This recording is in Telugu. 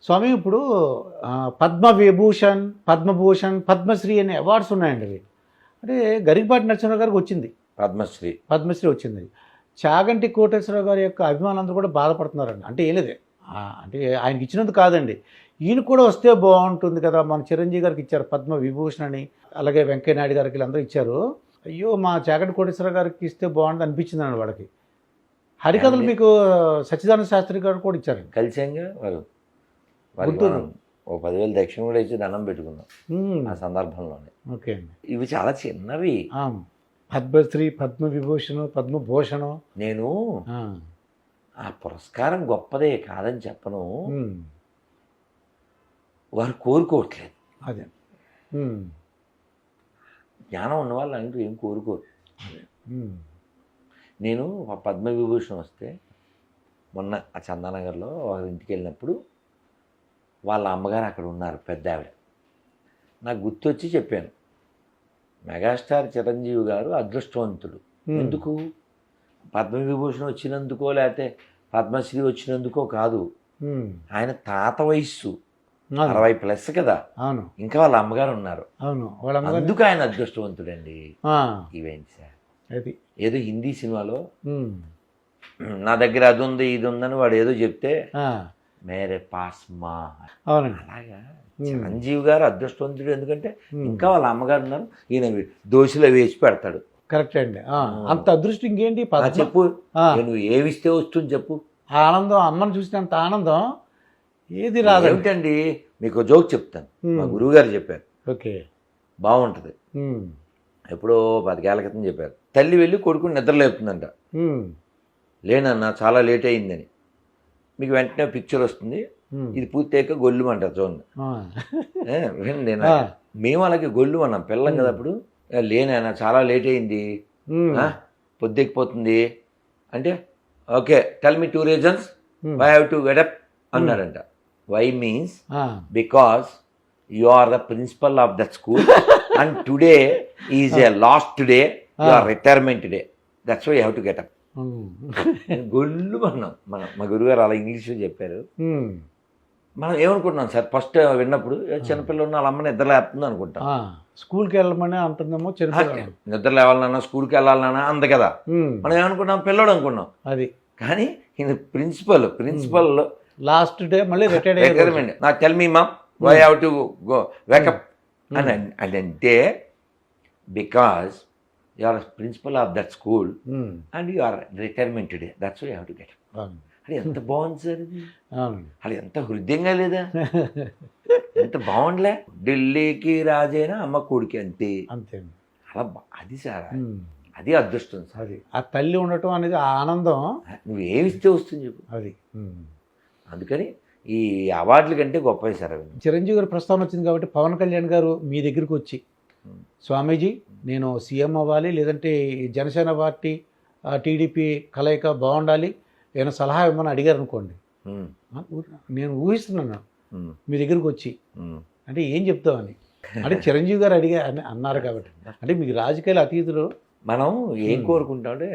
స్వామి ఇప్పుడు పద్మవిభూషణ్, పద్మభూషణ్, పద్మశ్రీ అనే అవార్డ్స్ ఉన్నాయండి అవి. అంటే గరికపాటి నరసింహరావు గారికి వచ్చింది పద్మశ్రీ వచ్చింది. చాగంటి కోటేశ్వరరావు గారి యొక్క అభిమానులందరూ కూడా బాధపడుతున్నారండి. అంటే ఏం లేదే, అంటే ఆయనకి ఇచ్చినందుకు కాదండి, ఈయన కూడా వస్తే బాగుంటుంది కదా. మన చిరంజీవి గారికి ఇచ్చారు పద్మ విభూషణ్ అని, అలాగే వెంకయ్య నాయుడు గారికి వీళ్ళందరూ ఇచ్చారు. అయ్యో మా చాగంటి కోటేశ్వరరావు గారికి ఇస్తే బాగుంటుంది అనిపించింది అండి వాడికి. హరికథలు మీకు సచ్చిదానంద శాస్త్రి గారు కూడా ఇచ్చారండి. కలిసాంగా గుంటూరు ఓ 10,000 దక్షిణ కూడా ఇచ్చి దండం పెట్టుకున్నాం ఆ సందర్భంలోనే. ఓకే అండి. ఇవి చాలా చిన్నవి. పద్మశ్రీ, పద్మవిభూషణ్, పద్మభూషణం. నేను ఆ పురస్కారం గొప్పదే కాదని చెప్పను, వారు కోరుకోవట్లేదు. అదే జ్ఞానం ఉన్నవాళ్ళు అంటూ ఏం కోరుకోరు. నేను పద్మవిభూషణ్ వస్తే మొన్న ఆ చందానగర్లో వారి ఇంటికి వెళ్ళినప్పుడు వాళ్ళ అమ్మగారు అక్కడ ఉన్నారు, పెద్ద ఆవిడ. నాకు గుర్తొచ్చి చెప్పాను, మెగాస్టార్ చిరంజీవి గారు అదృష్టవంతుడు. ఎందుకు? పద్మవిభూషణ్ వచ్చినందుకో లేకపోతే పద్మశ్రీ వచ్చినందుకో కాదు, ఆయన తాత వయస్సు 60+ కదా. అవును. ఇంకా వాళ్ళ అమ్మగారు ఉన్నారు. అవును. అందుకు ఆయన అదృష్టవంతుడండి. ఈవెంట్స్ అది ఏదో హిందీ సినిమాలో నా దగ్గర అది ఉంది ఇది ఉందని వాడు ఏదో చెప్తే మేరే పాస్ మా, అలాగా చిరంజీవి గారు అదృష్టవంతుడు. ఎందుకంటే ఇంకా వాళ్ళ అమ్మగారు ఉన్నారు, ఈయన దోశలో వేసి పెడతాడు. కరెక్ట్ అండి. అంత అదృష్టం ఇంకేంటి. చెప్పు, నువ్వు ఏమిస్తే వస్తుంది చెప్పు. ఆనందం, అమ్మని చూసినంత ఆనందం ఏది రాదు. ఏమిటండి, మీకు జోక్ చెప్తాను. మా గురువు గారు చెప్పారు, ఓకే బాగుంటుంది. ఎప్పుడో 10 ఏళ్ల క్రితం చెప్పారు. తల్లి వెళ్ళి కొడుకుని నిద్రలేపుతుందంట. లేనన్నా చాలా లేట్ అయిందని. మీకు వెంటనే పిక్చర్ వస్తుంది, ఇది పూర్తయ్యాక గొల్లు అంటారు చూడండి. నేను మేము అలాగే గొల్లు అన్నాం పిల్లం కదా అప్పుడు. లేనైనా చాలా లేట్ అయింది, పొద్దెక్కిపోతుంది అంటే, okay tell me 2 reasons why I have to get up అన్నాడంట. Why means because you are the principal of that school and today is a last day, you are retirement day, that's why you have to get up. గొల్లు అన్నాం మనం. మా గురుగారు అలా ఇంగ్లీష్లో చెప్పారు. మనం ఏమనుకుంటున్నాం సార్ ఫస్ట్ విన్నప్పుడు, చిన్నపిల్లలు ఉన్న వాళ్ళ అమ్మ నిద్ర లేపుతుంది అనుకుంటాం. స్కూల్కి వెళ్ళమని అంటుందేమో, నిద్ర లేవాలన్నా స్కూల్కి వెళ్ళాలన్నా అంద కదా. మనం ఏమనుకున్నాం, పిల్లడు అనుకున్నాం. అది కానీ ఈయన ప్రిన్సిపల్ లాస్ట్ డే మళ్ళీ రిటైర్మెంట్. నాకు tell me mum why have to go wake up అని అంటే, because you are principal of that school and you are retirement today, that's why you have to get up. అది ఎంత బాగుంది సార్ ఇది. అది ఎంత హృదయంగా లేదా, ఎంత బాగుండలే. ఢిల్లీకి రాజైనా అమ్మ కొడుకి అంతే అంతే. అలా అది సార్, అది అదృష్టం సార్. అది ఆ తల్లి ఉండటం అనేది ఆనందం. నువ్వు ఏమిస్తే వస్తుంది చెప్పు. అది అందుకని ఈ అవార్డుల కంటే గొప్పవి సార్ అవి. చిరంజీవి గారు ప్రస్తావన వచ్చింది కాబట్టి పవన్ కళ్యాణ్ గారు మీ దగ్గరికి వచ్చి, స్వామీజీ నేను సీఎం అవ్వాలి, లేదంటే జనసేన పార్టీ టీడీపీ కలయిక బాగుండాలి, ఏమైనా సలహా ఇవ్వమని అడిగారు అనుకోండి, నేను ఊహిస్తున్నాను మీ దగ్గరికి వచ్చి అంటే ఏం చెప్తామని. అంటే చిరంజీవి గారు అన్నారు కాబట్టి, అంటే మీకు రాజకీయాల అతీతులు మనం ఏం కోరుకుంటామంటే